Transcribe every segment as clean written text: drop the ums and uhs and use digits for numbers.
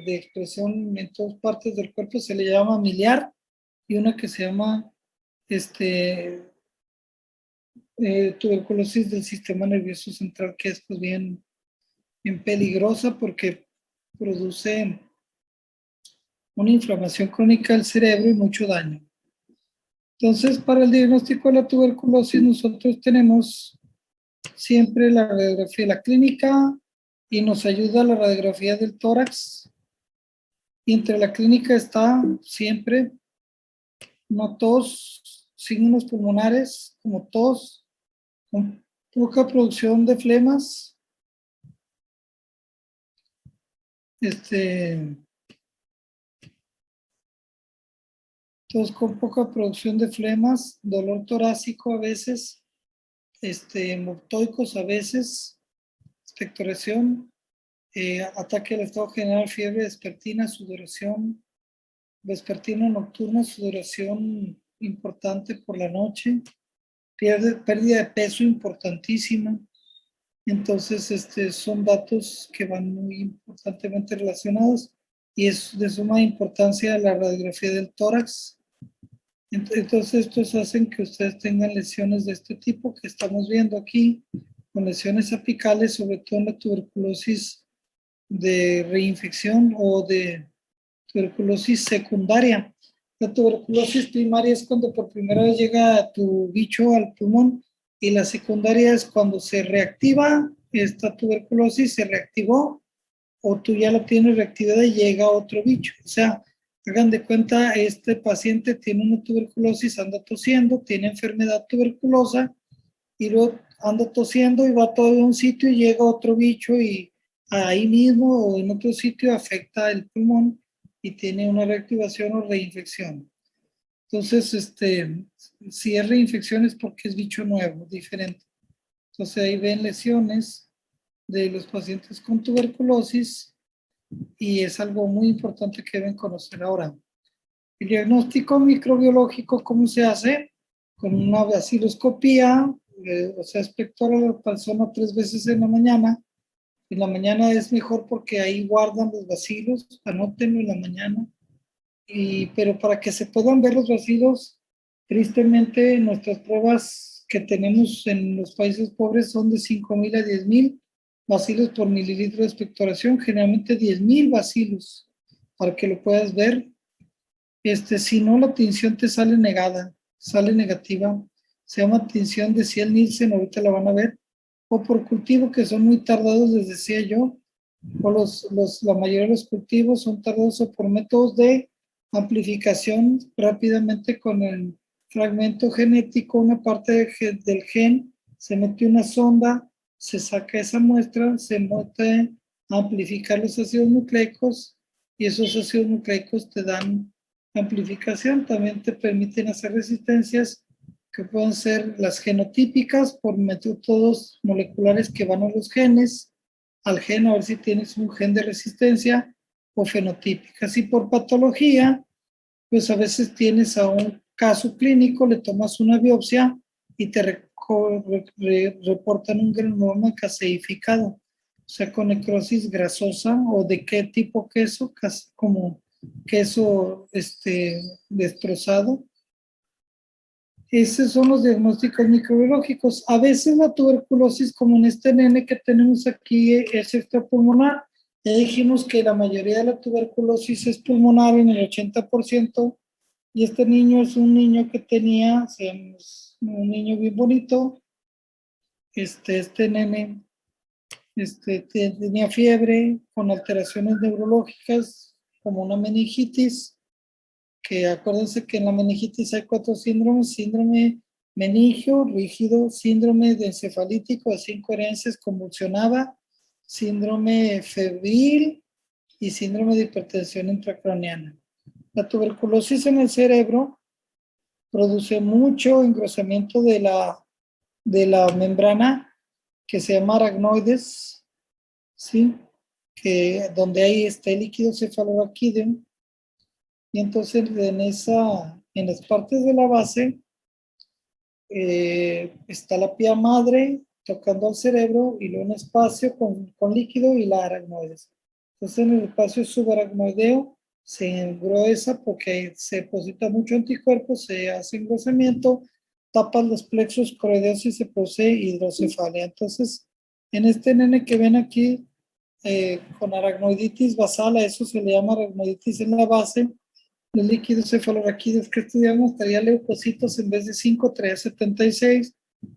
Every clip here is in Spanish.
de expresión en todas partes del cuerpo se le llama miliar, y una que se llama tuberculosis del sistema nervioso central, que es pues bien peligrosa porque produce una inflamación crónica del cerebro y mucho daño. Entonces, para el diagnóstico de la tuberculosis, nosotros tenemos siempre la radiografía de la clínica y nos ayuda la radiografía del tórax. Y entre la clínica está siempre una tos, signos pulmonares como tos, con poca producción de flemas, tos con poca producción de flemas, dolor torácico a veces, hemoptoicos a veces, expectoración, ataque al estado general, fiebre vespertina, sudoración vespertina nocturna, sudoración importante por la noche, pérdida de peso importantísima. Entonces, son datos que van muy importantemente relacionados y es de suma importancia la radiografía del tórax. Entonces, estos hacen que ustedes tengan lesiones de este tipo que estamos viendo aquí, con lesiones apicales, sobre todo en la tuberculosis de reinfección o de tuberculosis secundaria. La tuberculosis primaria es cuando por primera vez llega tu bicho al pulmón, y la secundaria es cuando se reactiva esta tuberculosis, se reactivó o tú ya la tienes reactivada y llega otro bicho. O sea, hagan de cuenta, este paciente tiene una tuberculosis, anda tosiendo, tiene enfermedad tuberculosa y luego anda tosiendo y va todo a un sitio y llega otro bicho y ahí mismo o en otro sitio afecta el pulmón y tiene una reactivación o reinfección. Entonces, si es reinfección es porque es bicho nuevo, diferente. Entonces ahí ven lesiones de los pacientes con tuberculosis y es algo muy importante que deben conocer ahora. El diagnóstico microbiológico, ¿cómo se hace? Con una baciloscopía, o sea, espectora la persona 3 veces en la mañana. En la mañana es mejor porque ahí guardan los bacilos, anótenlo en la mañana. Pero para que se puedan ver los bacilos, tristemente nuestras pruebas que tenemos en los países pobres son de 5,000 a 10,000 bacilos por mililitro de expectoración, generalmente 10,000 bacilos, para que lo puedas ver. Si no, la tinción te sale negada, sale negativa. Se llama tinción de Ciel-Nielsen, ahorita la van a ver. O por cultivo, que son muy tardados, les decía yo. O la mayoría de los cultivos son tardados o por métodos de amplificación rápidamente con el fragmento genético, una parte del gen, se mete una sonda, se saca esa muestra, se mete a amplificar los ácidos nucleicos y esos ácidos nucleicos te dan amplificación. También te permiten hacer resistencias que pueden ser las genotípicas por métodos moleculares que van a los genes, al gen, a ver si tienes un gen de resistencia, o fenotípicas. Y por patología, pues a veces tienes a un caso clínico, le tomas una biopsia y te reportan un granuloma caseificado, o sea, con necrosis grasosa. ¿O de qué tipo queso? Como queso destrozado. Esos son los diagnósticos microbiológicos. A veces la tuberculosis, como en este nene que tenemos aquí, es extrapulmonar. Ya dijimos que la mayoría de la tuberculosis es pulmonar en el 80%, y este niño es un niño que tenía, un niño bien bonito. Este nene tenía fiebre con alteraciones neurológicas como una meningitis, que acuérdense que en la meningitis hay 4 síndromes: síndrome meningio rígido, síndrome de encefalítico de 5 herencias convulsionada, síndrome febril y síndrome de hipertensión intracraneana. La tuberculosis en el cerebro produce mucho engrosamiento de la membrana, que se llama aracnoides, ¿sí? Donde hay líquido cefalorraquídeo. Y entonces en las partes de la base está la pía madre tocando al cerebro y luego un espacio con líquido y la aracnoides. Entonces en el espacio subaracnoideo se engruesa porque se deposita mucho anticuerpo, se hace engrosamiento, tapa los plexos coroideos y se produce hidrocefalia. Entonces, en este nene que ven aquí con aracnoiditis basal, a eso se le llama aracnoiditis en la base, los líquidos cefalorraquídeos que estudiamos traía leucocitos en vez de 5, traía 76,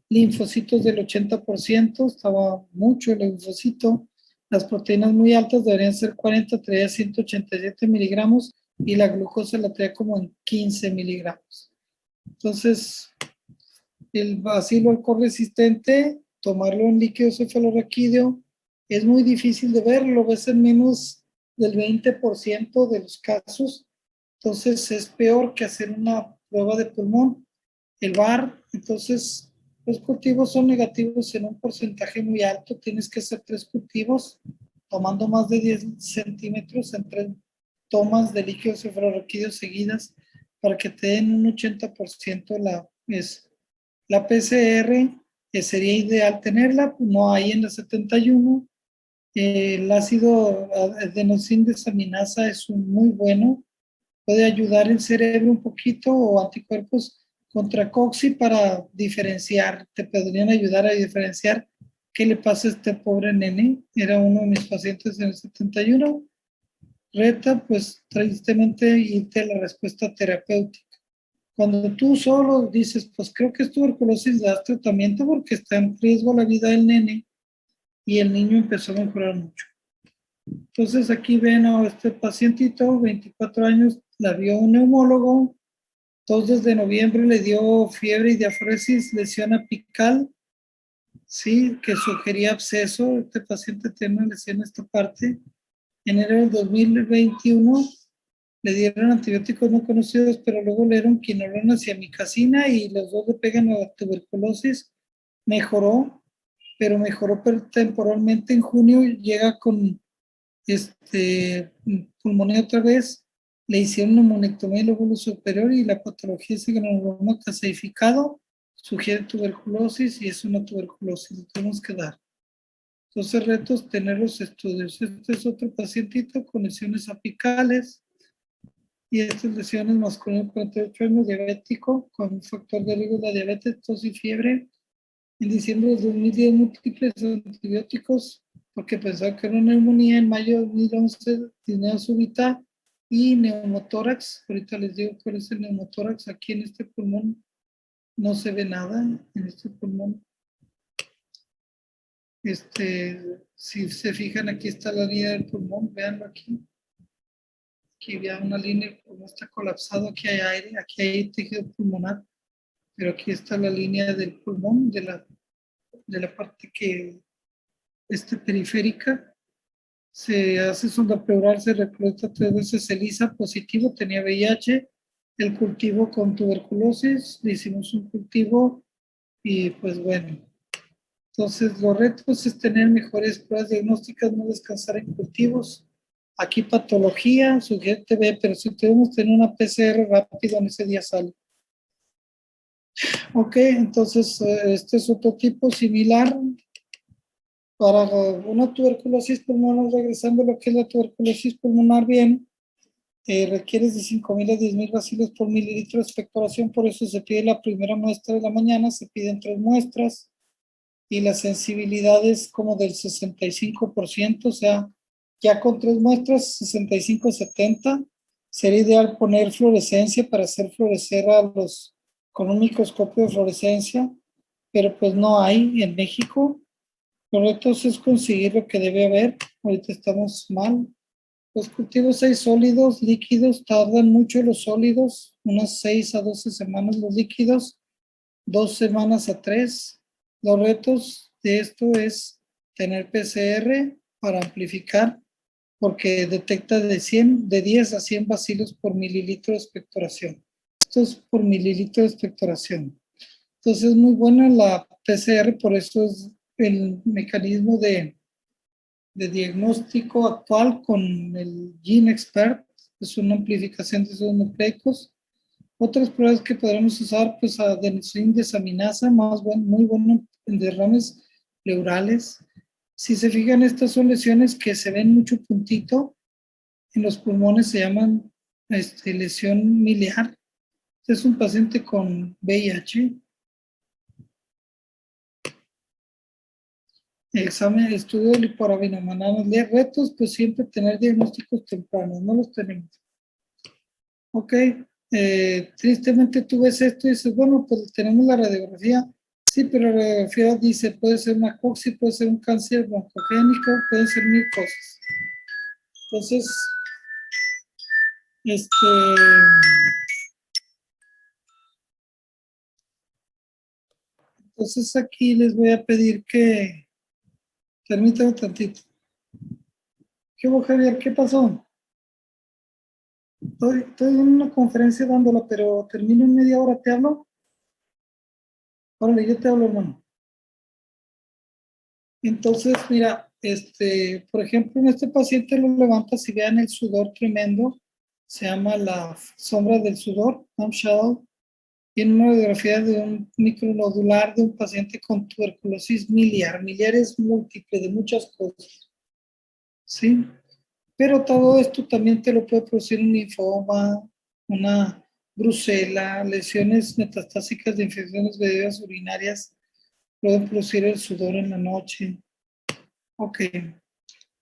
linfocitos del 80%, estaba mucho el linfocito, las proteínas muy altas deberían ser 40, traía 187 miligramos y la glucosa la traía como en 15 miligramos. Entonces, el bacilo alcohol resistente, tomarlo en líquido cefalorraquídeo, es muy difícil de ver, lo ves en menos del 20% de los casos, entonces es peor que hacer una prueba de pulmón. El VAR, entonces los cultivos son negativos en un porcentaje muy alto, tienes que hacer 3 cultivos, tomando más de 10 centímetros en 3 tomas de líquido cefalorraquídeo seguidas para que te den un 80% la PCR, sería ideal tenerla, no hay en la 71. El ácido adenosín desaminasa es un muy bueno, puede ayudar el cerebro un poquito o anticuerpos contra COXI para diferenciar, te podrían ayudar a diferenciar qué le pasa a este pobre nene. Era uno de mis pacientes en el 71. Reta, pues tristemente irte a la respuesta terapéutica. Cuando tú solo dices, pues creo que es tuberculosis, das tratamiento porque está en riesgo la vida del nene y el niño empezó a mejorar mucho. Entonces aquí ven a este pacientito, 24 años, la vio un neumólogo, 2 de noviembre le dio fiebre y diaforesis, lesión apical, sí, que sugería absceso. Este paciente tiene una lesión en esta parte. En enero del 2021 le dieron antibióticos no conocidos, pero luego le dieron quinolona y amicacina y los dos le pegan a la tuberculosis. Mejoró, pero mejoró temporalmente. En junio llega con pulmonía otra vez, le hicieron neumonectomía del lóbulo superior y la patología es granuloma caseificado, sugiere tuberculosis y es una tuberculosis, lo tenemos que dar. Entonces, retos, tener los estudios. Este es otro pacientito con lesiones apicales y estas lesiones masculino 48 años, diabético, con un factor de riesgo de la diabetes, tos y fiebre. En diciembre de 2010, múltiples antibióticos, porque pensaba que era una neumonía. En mayo de 2011, disnea súbita y neumotórax. Ahorita les digo cuál es el neumotórax. Aquí en este pulmón no se ve nada, en este pulmón. Si se fijan, aquí está la línea del pulmón, véanlo aquí. Aquí había una línea, el pulmón está colapsado, aquí hay aire, aquí hay tejido pulmonar, pero aquí está la línea del pulmón, de la parte que periférica. Se hace sonda pleural, se recolecta 3 veces ELISA positivo, tenía VIH, el cultivo con tuberculosis, le hicimos un cultivo y pues bueno. Entonces los retos es tener mejores pruebas diagnósticas, no descansar en cultivos. Aquí patología, sujeto TB, pero si tenemos tener una PCR rápida en ese día sale. Ok, entonces este es otro tipo similar. Para una tuberculosis pulmonar, regresando a lo que es la tuberculosis pulmonar, bien, requieres de 5,000 a 10,000 bacilos por mililitro de expectoración, por eso se pide la primera muestra de la mañana, se piden 3 muestras y la sensibilidad es como del 65%, o sea, ya con 3 muestras, 65-70, sería ideal poner fluorescencia para hacer florecer con un microscopio de fluorescencia, pero pues no hay en México. Lo reto es conseguir lo que debe haber. Ahorita estamos mal. Los cultivos hay sólidos, líquidos, tardan mucho los sólidos, unas 6 a 12 semanas los líquidos, 2 semanas a 3. Los retos de esto es tener PCR para amplificar, porque detecta de 10 a 100 bacilos por mililitro de expectoración. Esto es por mililitro de expectoración. Entonces es muy buena la PCR, por eso es el mecanismo de diagnóstico actual con el GeneXpert, es una amplificación de esos nucleicos. Otras pruebas que podremos usar, pues adenosín desaminasa, muy bueno en derrames pleurales. Si se fijan, estas son lesiones que se ven mucho puntito en los pulmones, se llaman lesión miliar. Este es un paciente con VIH. Examen, estudio de liporabinomananos. Retos, pues siempre tener diagnósticos tempranos, no los tenemos. Ok, tristemente tú ves esto y dices, bueno, pues tenemos la radiografía. Sí, pero la radiografía dice, puede ser una coxis, puede ser un cáncer broncogénico, pueden ser mil cosas. Entonces, entonces aquí les voy a pedir que, permítanme tantito. ¿Qué hubo, Javier? ¿Qué pasó? Estoy en una conferencia dándola, pero termino en media hora, ¿te hablo? Órale, yo te hablo, hermano. Entonces, mira, por ejemplo, en este paciente lo levantas y vean el sudor tremendo, se llama la sombra del sudor, Tom Shadow. Tiene una radiografía de un micronodular de un paciente con tuberculosis miliar. Miliar es múltiple de muchas cosas, ¿sí? Pero todo esto también te lo puede producir un linfoma, una brucela, lesiones metastásicas de infecciones venéreas urinarias, pueden producir el sudor en la noche. Ok.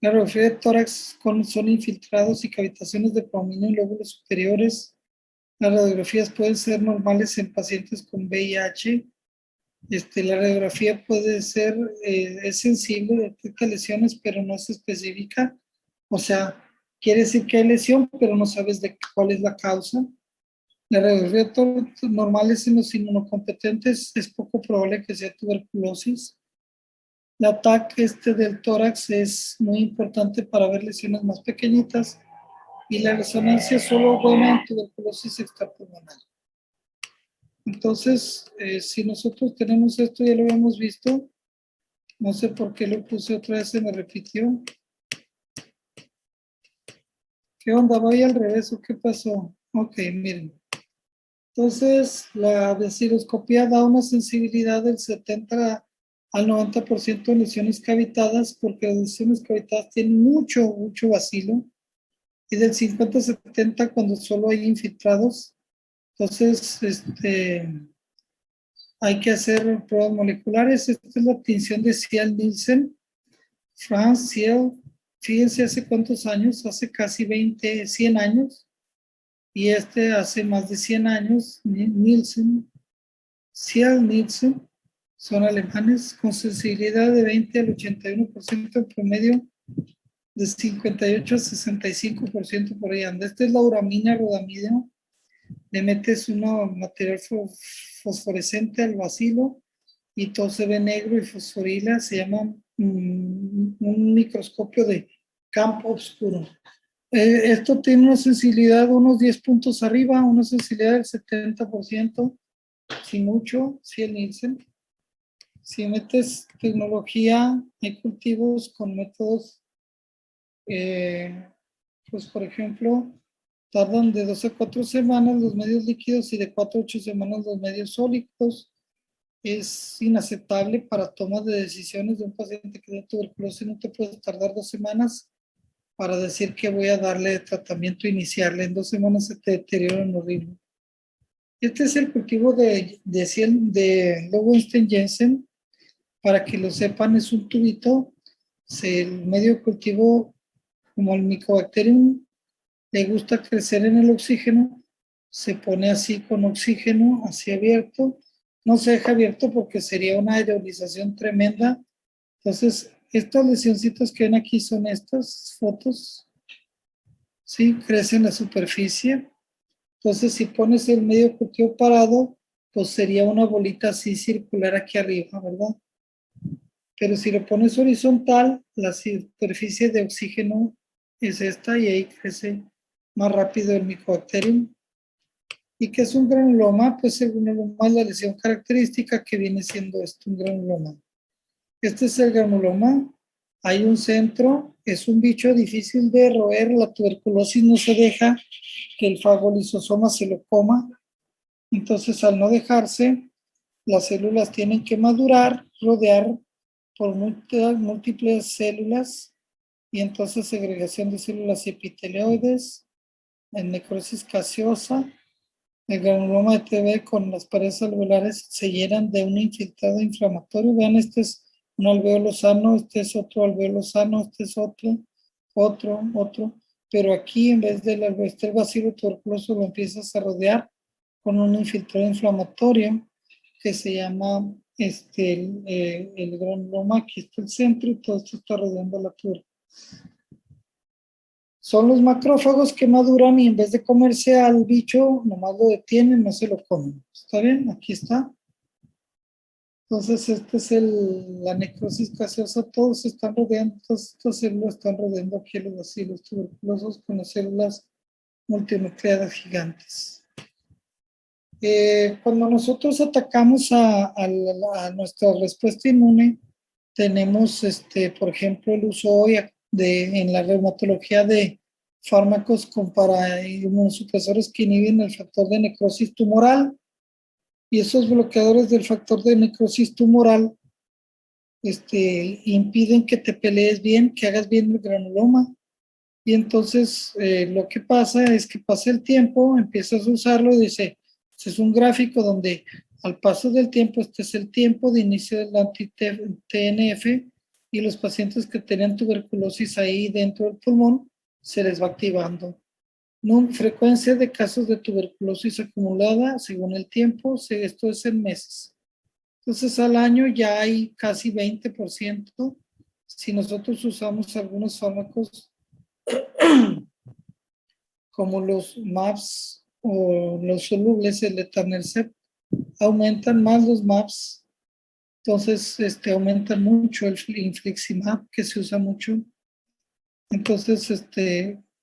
La radiografía de tórax son infiltrados y cavitaciones de prominio en lóbulos superiores. Las radiografías pueden ser normales en pacientes con VIH. La radiografía puede ser, es sensible, detecta lesiones, pero no es específica. O sea, quiere decir que hay lesión, pero no sabes de cuál es la causa. La radiografía normales en los inmunocompetentes es poco probable que sea tuberculosis. El ataque del tórax es muy importante para ver lesiones más pequeñitas y la resonancia solo buena en tuberculosis extrapulmonar. Entonces, si nosotros tenemos esto, ya lo habíamos visto, no sé por qué lo puse otra vez, se me repitió. ¿Qué onda? ¿Voy al revés o qué pasó? Ok, miren. Entonces, la dexiloscopía da una sensibilidad del 70 al 90% en lesiones cavitadas, porque las lesiones cavitadas tienen mucho vacilo, y del 50-70 cuando solo hay infiltrados. Entonces, hay que hacer pruebas moleculares. Esta es la tinción de Ciel-Nielsen. Franz Ciel, fíjense hace cuántos años, hace casi 100 años, y hace más de 100 años, Nielsen, Ciel-Nielsen, son alemanes con sensibilidad de 20 al 81% en promedio, de 58 a 65% por ahí anda. Esta es la uramina rodamida. Le metes un material fosforescente al bacilo y todo se ve negro y fosforila. Se llama un microscopio de campo oscuro. Esto tiene una sensibilidad de unos 10 puntos arriba, una sensibilidad del 70%, si mucho, si el Nielsen. Si metes tecnología, hay cultivos con métodos, pues por ejemplo, tardan de 2 a 4 semanas los medios líquidos y de 4 a 8 semanas los medios sólidos. Es inaceptable para tomas de decisiones de un paciente que tiene tuberculosis. No te puedes tardar 2 semanas para decir que voy a darle tratamiento inicial. En 2 semanas se te deterioran horrible. Este es el cultivo de Lowenstein Jensen. Para que lo sepan, es un tubito. El medio cultivo, como el Mycobacterium, le gusta crecer en el oxígeno, se pone así con oxígeno, así abierto. No se deja abierto porque sería una aerolización tremenda. Entonces, estas lesioncitas que ven aquí son estas fotos. Sí, crece en la superficie. Entonces, si pones el medio cultivo parado, pues sería una bolita así circular aquí arriba, ¿verdad? Pero si lo pones horizontal, la superficie de oxígeno es esta y ahí crece más rápido el Mycobacterium. ¿Y qué es un granuloma? Pues el granuloma es la lesión característica que viene siendo esto, un granuloma. Este es el granuloma. Hay un centro, es un bicho difícil de roer. La tuberculosis no se deja que el fagolisosoma se lo coma. Entonces, al no dejarse, las células tienen que madurar, rodear por múltiples células y entonces segregación de células epitelioides, en necrosis gaseosa. El granuloma de TB con las paredes alveolares se llenan de un infiltrado inflamatorio. Vean, este es un alveolo sano, este es otro alveolo sano, este es otro. Pero aquí en vez del alveolo bacilo tuberculoso lo empiezas a rodear con un infiltrado inflamatorio que se llama el granuloma. Aquí está el centro y todo esto está rodeando la tuberculosis. Son los macrófagos que maduran y en vez de comerse al bicho, nomás lo detienen, no se lo comen. ¿Está bien? Aquí está. Entonces, este es la necrosis gaseosa. Todos están rodeando, todas estas células están rodeando aquí los bacilos tuberculosos con las células multinucleadas gigantes. Cuando nosotros atacamos a nuestra respuesta inmune, tenemos, por ejemplo, el uso hoy en la reumatología de fármacos para inmunosupresores que inhiben el factor de necrosis tumoral, y esos bloqueadores del factor de necrosis tumoral impiden que te pelees bien, que hagas bien el granuloma. Y entonces lo que pasa es que pasa el tiempo, empiezas a usarlo y dice, es un gráfico donde al paso del tiempo, este es el tiempo de inicio del anti-TNF, y los pacientes que tenían tuberculosis ahí dentro del pulmón se les va activando. Frecuencia de casos de tuberculosis acumulada según el tiempo, esto es en meses. Entonces al año ya hay casi 20%. Si nosotros usamos algunos fármacos como los MAPS o los solubles, el etanercept, aumentan más los MAPS. Entonces, aumentan mucho el infliximab, que se usa mucho. Entonces,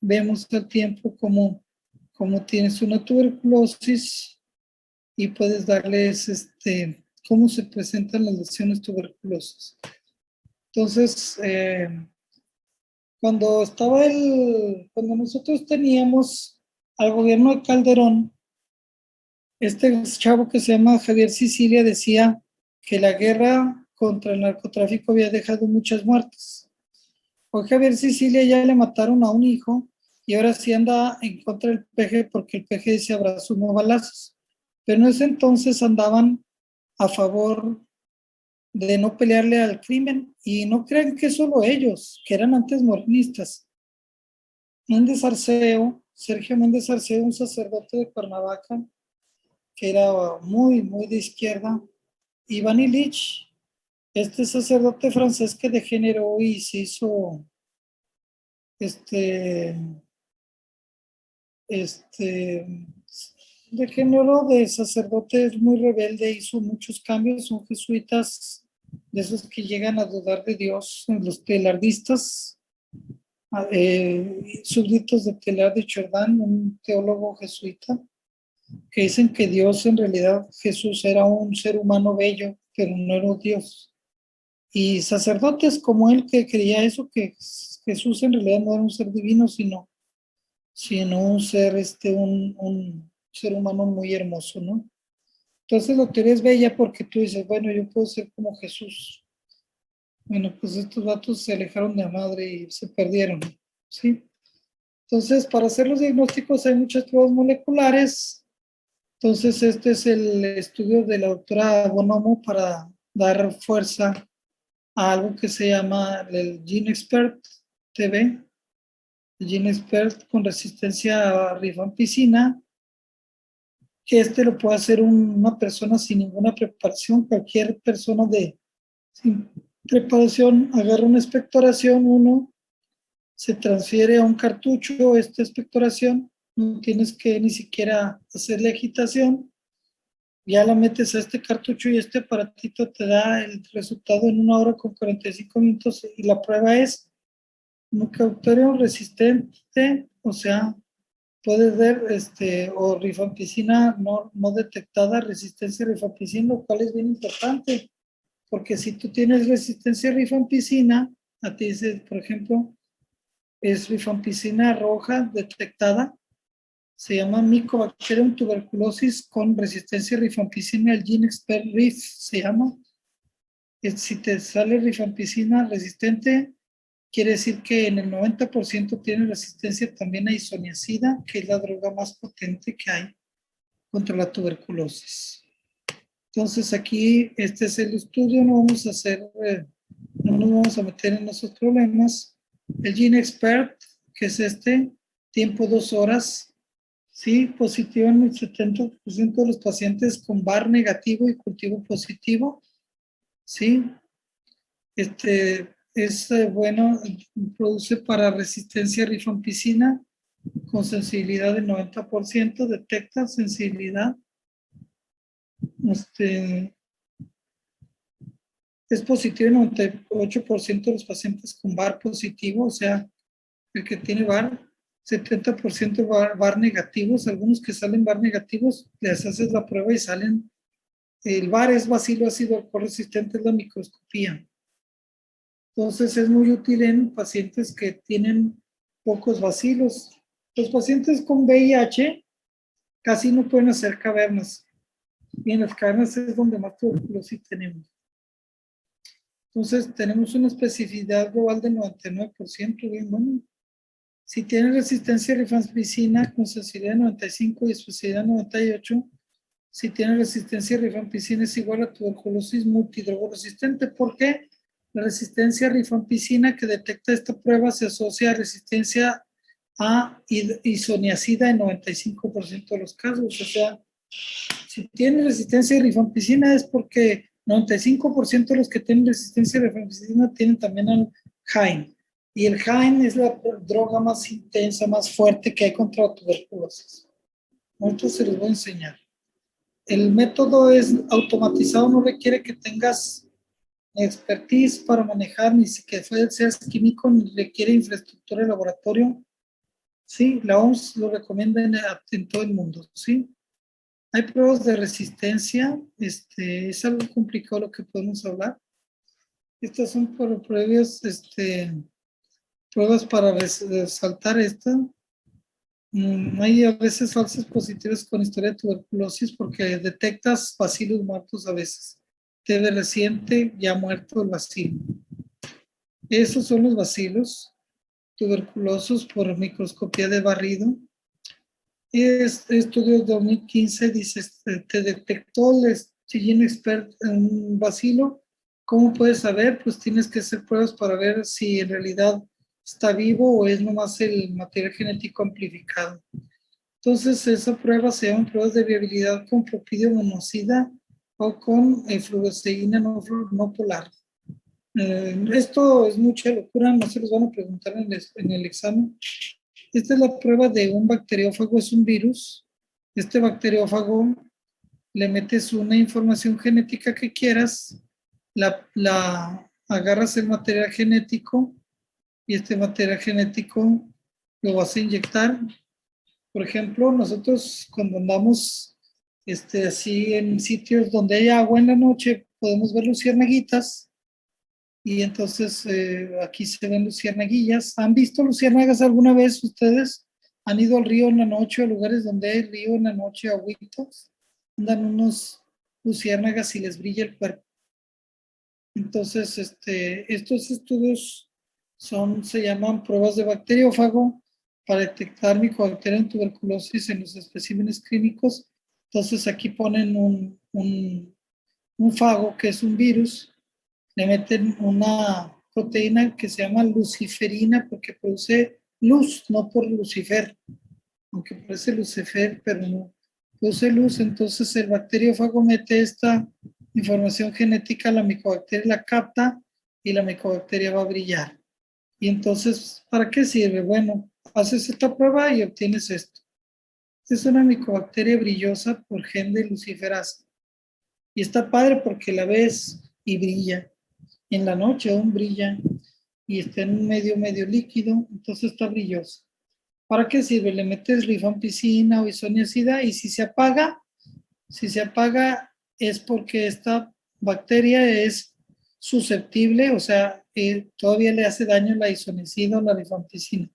vemos al tiempo como tienes una tuberculosis y puedes darles, cómo se presentan las lesiones tuberculosas. Entonces, cuando nosotros teníamos al gobierno de Calderón, este chavo que se llama Javier Sicilia decía que la guerra contra el narcotráfico había dejado muchas muertes. Hoy Javier Sicilia ya le mataron a un hijo y ahora sí anda en contra del PG porque el PG dice abrazos no balazos. Pero en ese entonces andaban a favor de no pelearle al crimen, y no crean que solo ellos, que eran antes morenistas. Méndez Arceo, Sergio Méndez Arceo, un sacerdote de Cuernavaca, que era muy, muy de izquierda. Iván Illich, este sacerdote francés que degeneró y se hizo degeneró de sacerdote muy rebelde, hizo muchos cambios, son jesuitas de esos que llegan a dudar de Dios, los telardistas, súbditos de Teilhard de Chardin, un teólogo jesuita, que dicen que Dios en realidad, Jesús era un ser humano bello, pero no era Dios. Y sacerdotes como él que creía eso, que Jesús en realidad no era un ser divino, sino un ser, un ser humano muy hermoso, ¿no? Entonces la teoría es bella porque tú dices, bueno, yo puedo ser como Jesús. Bueno, pues estos vatos se alejaron de la madre y se perdieron, ¿sí? Entonces, para hacer los diagnósticos hay muchas pruebas moleculares. Entonces, este es el estudio de la doctora Bonomo para dar fuerza a algo que se llama el GeneXpert TV, el GeneXpert con resistencia a rifampicina, que lo puede hacer una persona sin ninguna preparación. Cualquier persona sin preparación agarra una expectoración, uno se transfiere a un cartucho esta expectoración, no tienes que ni siquiera hacerle agitación, ya la metes a este cartucho y este aparatito te da el resultado en 1 hora con 45 minutos, y la prueba es mucauterio resistente, o sea, puedes ver o rifampicina no detectada, resistencia a rifampicina, lo cual es bien importante, porque si tú tienes resistencia a rifampicina, a ti dice, por ejemplo, es rifampicina roja detectada, se llama Mycobacterium tuberculosis con resistencia a rifampicina, el GeneXpert RIF se llama, Si te sale rifampicina resistente, quiere decir que en el 90% tiene resistencia también a isoniazida, que es la droga más potente que hay contra la tuberculosis. Entonces aquí este es el estudio, no vamos a hacer, no nos vamos a meter en esos problemas. El GeneXpert, que es este, tiempo 2 horas, sí, positivo en el 70% de los pacientes con VAR negativo y cultivo positivo, sí. Es bueno, produce para resistencia a rifampicina con sensibilidad del 90%, detecta sensibilidad. Es positivo en 98% de los pacientes con VAR positivo, o sea, el que tiene VAR, 70% VAR negativos, algunos que salen VAR negativos, les haces la prueba y salen, el VAR es bacilo ácido alcohol resistente, es la microscopía. Entonces es muy útil en pacientes que tienen pocos bacilos. Los pacientes con VIH casi no pueden hacer cavernas, y en las cavernas es donde más tuberculosis tenemos. Entonces, tenemos una especificidad global del 99%, bien bueno. Si tiene resistencia a rifampicina con sensibilidad de 95 y especificidad 98, si tiene resistencia a rifampicina es igual a tuberculosis multidrogoresistente. ¿Por qué? La resistencia a rifampicina que detecta esta prueba se asocia a resistencia a isoniazida en 95% de los casos. O sea, si tiene resistencia a rifampicina es porque 95% de los que tienen resistencia a rifampicina tienen también al HAIN. Y el HAIN es la droga más intensa, más fuerte que hay contra la tuberculosis. Ahorita se los voy a enseñar. El método es automatizado, no requiere que tengas expertise para manejar, ni que seas químico, ni requiere infraestructura de laboratorio. Sí, la OMS lo recomienda en todo el mundo, ¿sí? Hay pruebas de resistencia, es algo complicado lo que podemos hablar. Estas son pruebas, pruebas para resaltar esta. Hay a veces falsos positivos con historia de tuberculosis porque detectas bacilos muertos a veces. TB reciente, ya muerto el bacilo. Esos son los bacilos tuberculosos por microscopía de barrido. Este estudio de 2015 dice, te detectó el GeneXpert en un bacilo. ¿Cómo puedes saber? Pues tienes que hacer pruebas para ver si en realidad está vivo o es nomás el material genético amplificado. Entonces, esa prueba se llaman pruebas de viabilidad con propidio monocida o con fluoresceína no polar. Esto es mucha locura, no se los van a preguntar en el examen. Esta es la prueba de un bacteriófago, es un virus. Este bacteriófago le metes una información genética que quieras, agarras el material genético y este material genético lo vas a inyectar. Por ejemplo, nosotros cuando andamos así en sitios donde hay agua en la noche, podemos ver luciérnaguitas y entonces aquí se ven luciérnaguillas. ¿Han visto luciérnagas alguna vez ustedes? ¿Han ido al río en la noche, a lugares donde hay río en la noche, agüitos? Andan unos luciérnagas y les brilla el cuerpo. Entonces, estos estudios se llaman pruebas de bacteriófago para detectar micobacteria en tuberculosis en los especímenes clínicos. Entonces, aquí ponen un fago, que es un virus, le meten una proteína que se llama luciferina porque produce luz, no por Lucifer, aunque parece Lucifer, pero no produce luz. Entonces el bacteriófago mete esta información genética, la micobacteria la capta y la micobacteria va a brillar. Y entonces, ¿para qué sirve? Bueno, haces esta prueba y obtienes esto. Esta es una micobacteria brillosa por gen de luciferasa. Y está padre porque la ves y brilla. En la noche aún brilla y está en un medio líquido, entonces está brillosa. ¿Para qué sirve? Le metes rifampicina o isoniazida y si se apaga es porque esta bacteria es susceptible, o sea, todavía le hace daño la isoniazida o la rifampicina.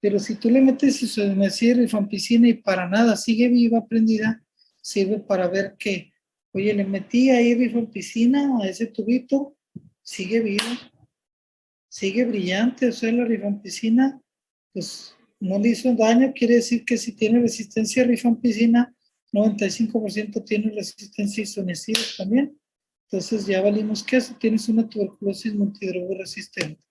Pero si tú le metes isoniazida y rifampicina y para nada sigue viva, prendida, sirve para ver que, oye, le metí ahí rifampicina a ese tubito sigue viva, sigue brillante. O sea, la rifampicina, pues no le hizo daño. Quiere decir que si tiene resistencia a rifampicina, 95% tiene resistencia a isoniazida también. Entonces ya valimos que eso, tienes una tuberculosis multidrogoresistente.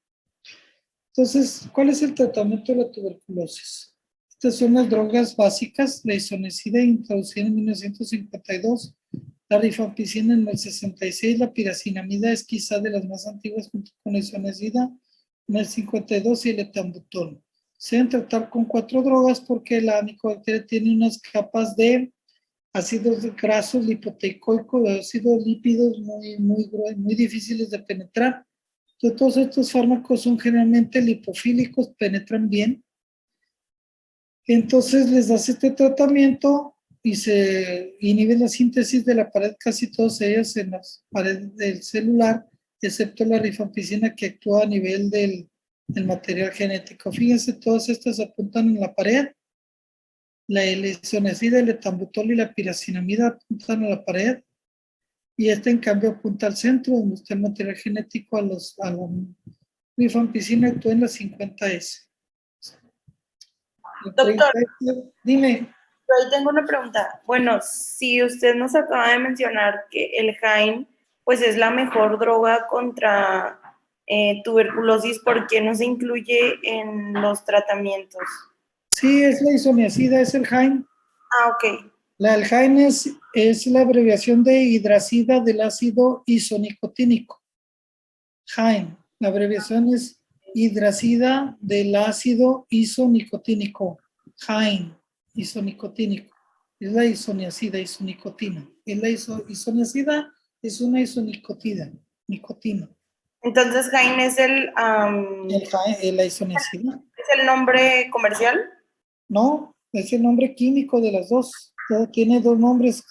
Entonces, ¿cuál es el tratamiento de la tuberculosis? Estas son las drogas básicas, la isoniazida introducida en 1952, la rifampicina en el 66, la piracinamida es quizá de las más antiguas junto con la isoniazida en el 52 y el etambutol. Se deben tratar con 4 drogas porque la micoBacteria tiene unas capas de ácidos grasos lipoteicoicos, de ácidos lípidos muy difíciles de penetrar. Entonces, todos estos fármacos son generalmente lipofílicos, penetran bien. Entonces les das este tratamiento y se inhibe la síntesis de la pared, casi todas ellas en las paredes del celular, excepto la rifampicina que actúa a nivel del material genético. Fíjense, todas estas apuntan en la pared. La isoniazida, el etambutol y la piracinamida apuntan a la pared. Y esta, en cambio, apunta al centro, donde está el material genético a la rifampicina, actúa en la 50S. Doctor, Dime. ahí tengo una pregunta. Bueno, si usted nos acaba de mencionar que el Jain, pues es la mejor droga contra tuberculosis, ¿por qué no se incluye en los tratamientos? Sí, es la isoniazida, es el Jain. Ah, ok. La el Jain es la abreviación de hidracida del ácido isonicotínico. Jain, la abreviación es hidracida del ácido isonicotínico. Jain, isonicotínico. Es la isoniazida, isonicotina. Es la isoniazida es una isonicotida, nicotina. Entonces, Jain es La isoniazida. ¿es el nombre comercial? No, es el nombre químico de las dos. Todo tiene 2 nombres.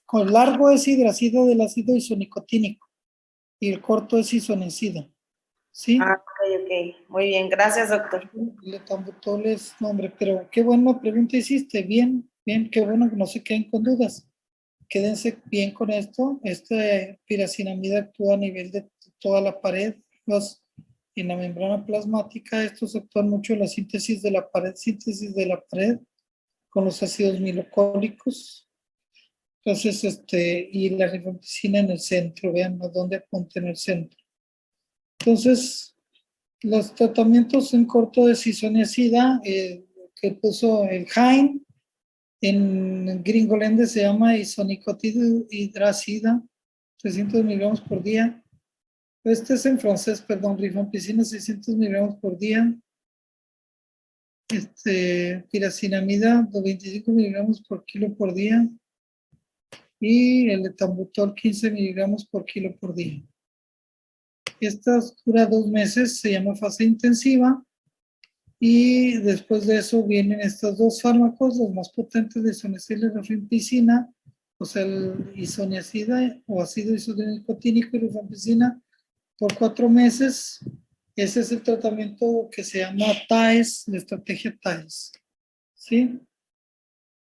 Con largo es hidracida del ácido isonicotínico y el corto es isoniazida. ¿Sí? Ah, ok, ok. Muy bien, gracias, doctor. El etambutol es nombre, pero qué buena pregunta hiciste. Bien, bien, qué bueno que no se queden con dudas. Quédense bien con esto. Esta piracinamida actúa a nivel de toda la pared. En la membrana plasmática, estos actúan mucho en la síntesis de la pared, con los ácidos milocólicos. Entonces, y la rifampicina en el centro, vean a dónde apunta en el centro. Entonces, los tratamientos en corto de isoniazida, que puso el Jain, en Gringolandia se llama isonicotidracida, 300 miligramos por día. Este es en francés, perdón, rifampicina 600 miligramos por día. Piracinamida, 25 miligramos por kilo por día. Y el etambutol, 15 miligramos por kilo por día. Esta dura 2 meses, se llama fase intensiva. Y después de eso vienen estos 2 fármacos, los más potentes de isoniazida y rifampicina, o sea, el isoniazida o ácido isonicotínico y rifampicina, por 4 meses. Ese es el tratamiento que se llama TAES, la estrategia TAES. ¿Sí?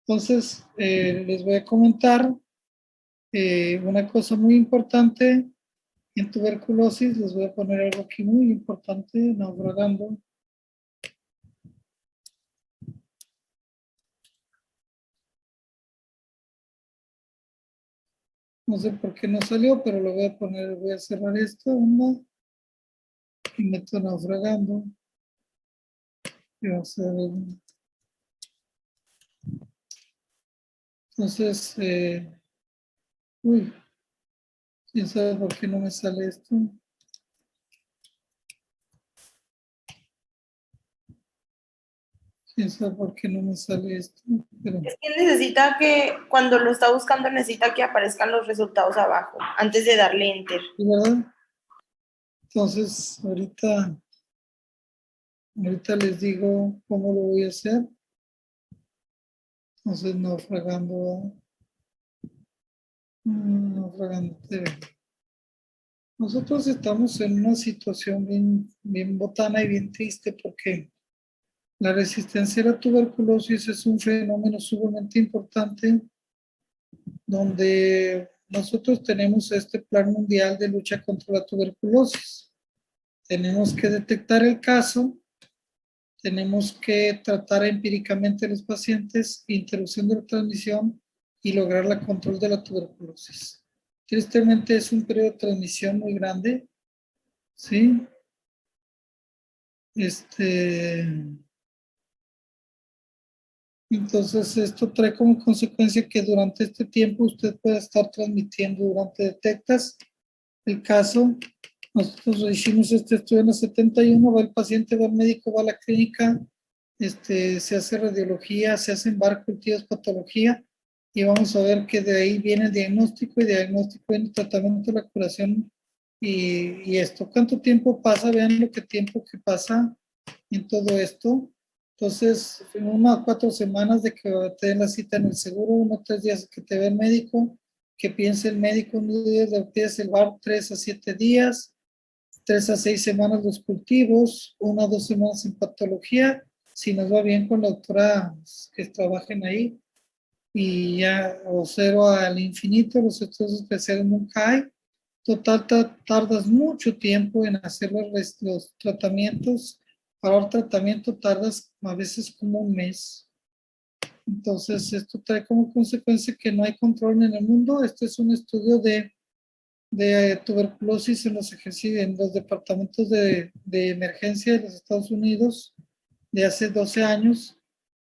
Entonces, les voy a comentar una cosa muy importante en tuberculosis. Les voy a poner algo aquí muy importante, naufragando. No sé por qué no salió, pero lo voy a poner, voy a cerrar esto, ¿no? Y meto naufragando. Y vamos a ver. Entonces, uy, quién sabe por qué no me sale esto. Quién sabe por qué no me sale esto. Pero, Es que necesita que, cuando lo está buscando, necesita que aparezcan los resultados abajo, antes de darle enter. ¿verdad? Entonces, ahorita les digo cómo lo voy a hacer. Entonces, naufragando. Naufragando TV. Nosotros estamos en una situación bien, bien botana y bien triste porque la resistencia a la tuberculosis es un fenómeno sumamente importante donde nosotros tenemos este Plan Mundial de Lucha contra la Tuberculosis. Tenemos que detectar el caso, tenemos que tratar empíricamente a los pacientes, interrupción de la transmisión y lograr la control de la tuberculosis. Tristemente es un periodo de transmisión muy grande, ¿sí? Entonces, esto trae como consecuencia que durante este tiempo usted puede estar transmitiendo, durante detectas el caso. Nosotros hicimos este estudio en el 71, va el paciente, va al médico, va a la clínica, se hace radiología, se hacen cultivos, patología, y vamos a ver que de ahí viene el diagnóstico, y de diagnóstico viene el tratamiento, la curación, y esto. ¿Cuánto tiempo pasa? Vean lo que tiempo que pasa en todo esto. Entonces, 1 a 4 semanas de que te den la cita en el seguro, 1 a 3 días que te ve el médico, que piense el médico, 1 día de pides el bar, 3 a 7 días, 3 a 6 semanas los cultivos, 1 a 2 semanas en patología, si nos va bien con la doctora que trabajen ahí, y ya, o 0 al infinito, los estudios especiales nunca hay. Total, tardas mucho tiempo en hacer los tratamientos. Para el tratamiento tardas a veces como 1 mes. Entonces, esto trae como consecuencia que no hay control en el mundo. Este es un estudio de tuberculosis en los departamentos de emergencia de los Estados Unidos de hace 12 años.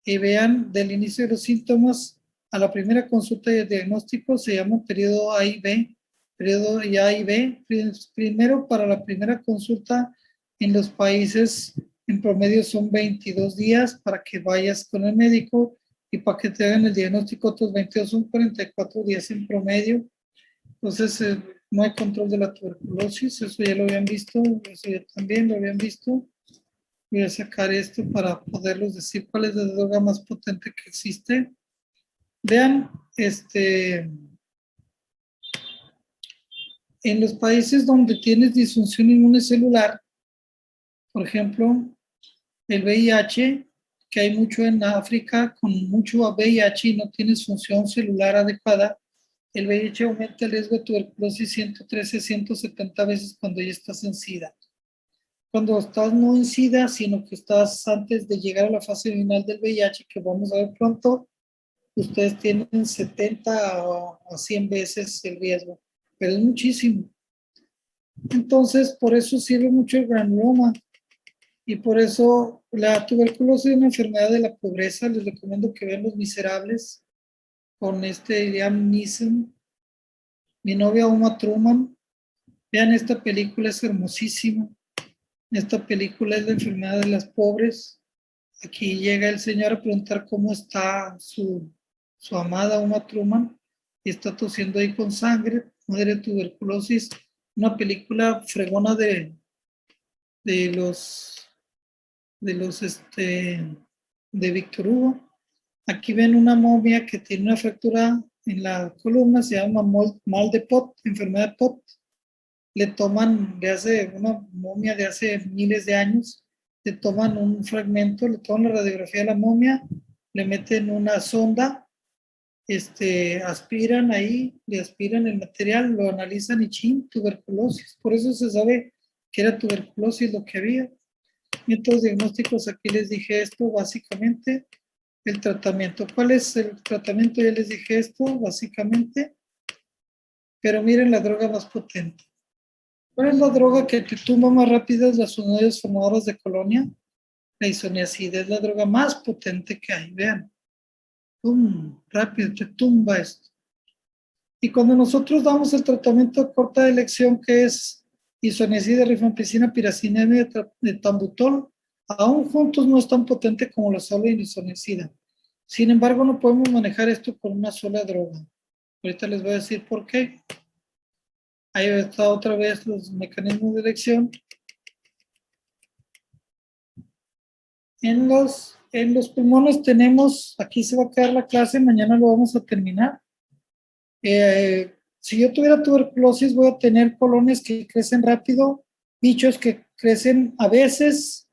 Y vean, del inicio de los síntomas a la primera consulta de diagnóstico se llama periodo A y B. Periodo A y B. Primero, para la primera consulta en los países, en promedio son 22 días para que vayas con el médico, y para que te hagan el diagnóstico otros 22, son 44 días en promedio. Entonces, no hay control de la tuberculosis, eso ya lo habían visto, eso ya también lo habían visto. Voy a sacar esto para poderles decir cuál es la droga más potente que existe. Vean, en los países donde tienes disfunción inmune celular, por ejemplo, el VIH, que hay mucho en África, con mucho VIH y no tienes función celular adecuada, el VIH aumenta el riesgo de tuberculosis 113, 170 veces cuando ya estás en SIDA. Cuando estás no en SIDA, sino que estás antes de llegar a la fase final del VIH, que vamos a ver pronto, ustedes tienen 70 a 100 veces el riesgo, pero es muchísimo. Entonces, por eso sirve mucho el granuloma, y por eso la tuberculosis es una enfermedad de la pobreza. Les recomiendo que vean Los Miserables con Liam Neeson, mi novia Uma Thurman. Vean esta película, es hermosísima. Esta película es la enfermedad de las pobres. Aquí llega el señor a preguntar cómo está su amada Uma Thurman, y está tosiendo ahí con sangre, muere de tuberculosis. Una película fregona de Víctor Hugo. Aquí ven una momia que tiene una fractura en la columna, se llama mal de Pot, enfermedad de Pot. Le toman, una momia de hace miles de años, le toman un fragmento, le toman la radiografía de la momia, le meten una sonda, aspiran ahí, le aspiran el material, lo analizan y chin, tuberculosis. Por eso se sabe que era tuberculosis lo que había. Métodos diagnósticos, aquí les dije esto, básicamente. El tratamiento. ¿Cuál es el tratamiento? Ya les dije esto, básicamente. Pero miren la droga más potente. ¿Cuál es la droga que te tumba más rápido? Las unidades formadoras de colonia. La isoniazida es la droga más potente que hay. Vean. ¡Pum! Rápido, te tumba esto. Y cuando nosotros damos el tratamiento de corta elección, que es isoniazida, rifampicina, piracinamida y etambutol, aún juntos no es tan potente como la sola isoniazida. Sin embargo, no podemos manejar esto con una sola droga. Ahorita les voy a decir por qué. Ahí está otra vez los mecanismos de elección. En los pulmones tenemos, aquí se va a quedar la clase, mañana lo vamos a terminar. Si yo tuviera tuberculosis, voy a tener colones que crecen rápido, bichos que crecen a veces,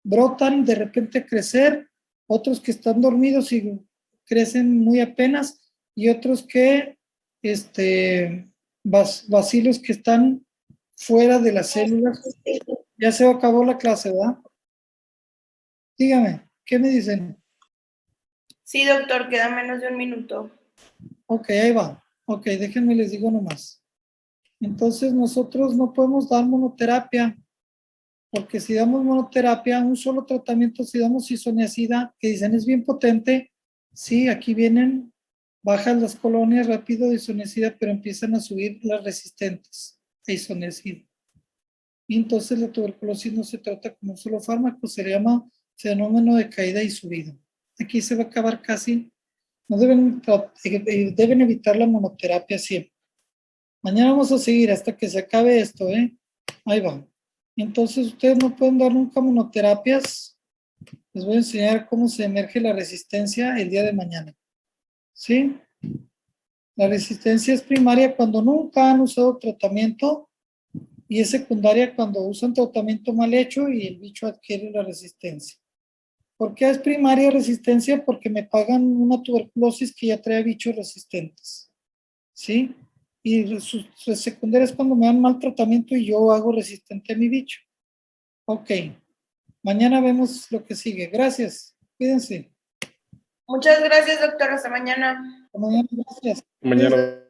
brotan de repente crecer, otros que están dormidos y crecen muy apenas, y otros que bacilos que están fuera de las células. Ya se acabó la clase, ¿verdad? Dígame, ¿qué me dicen? Sí, doctor, queda menos de un minuto. Ok, ahí va. Ok, déjenme les digo nomás. Entonces nosotros no podemos dar monoterapia, porque si damos monoterapia, un solo tratamiento, si damos isoniazida, que dicen es bien potente, sí, aquí vienen, bajan las colonias rápido de isoniazida, pero empiezan a subir las resistentes a isoniazida. Y entonces la tuberculosis no se trata como un solo fármaco, se llama fenómeno de caída y subida. Aquí se va a acabar casi, no deben evitar la monoterapia siempre. Mañana vamos a seguir hasta que se acabe esto, ¿eh? Ahí va. Entonces ustedes no pueden dar nunca monoterapias. Les voy a enseñar cómo se emerge la resistencia el día de mañana. ¿Sí? La resistencia es primaria cuando nunca han usado tratamiento y es secundaria cuando usan tratamiento mal hecho y el bicho adquiere la resistencia. ¿Por qué es primaria resistencia? Porque me pagan una tuberculosis que ya trae bichos resistentes. ¿Sí? Y su secundaria es cuando me dan mal tratamiento y yo hago resistente a mi bicho. Ok. Mañana vemos lo que sigue. Gracias. Cuídense. Muchas gracias, doctor. Hasta mañana. Hasta mañana. Gracias. Mañana.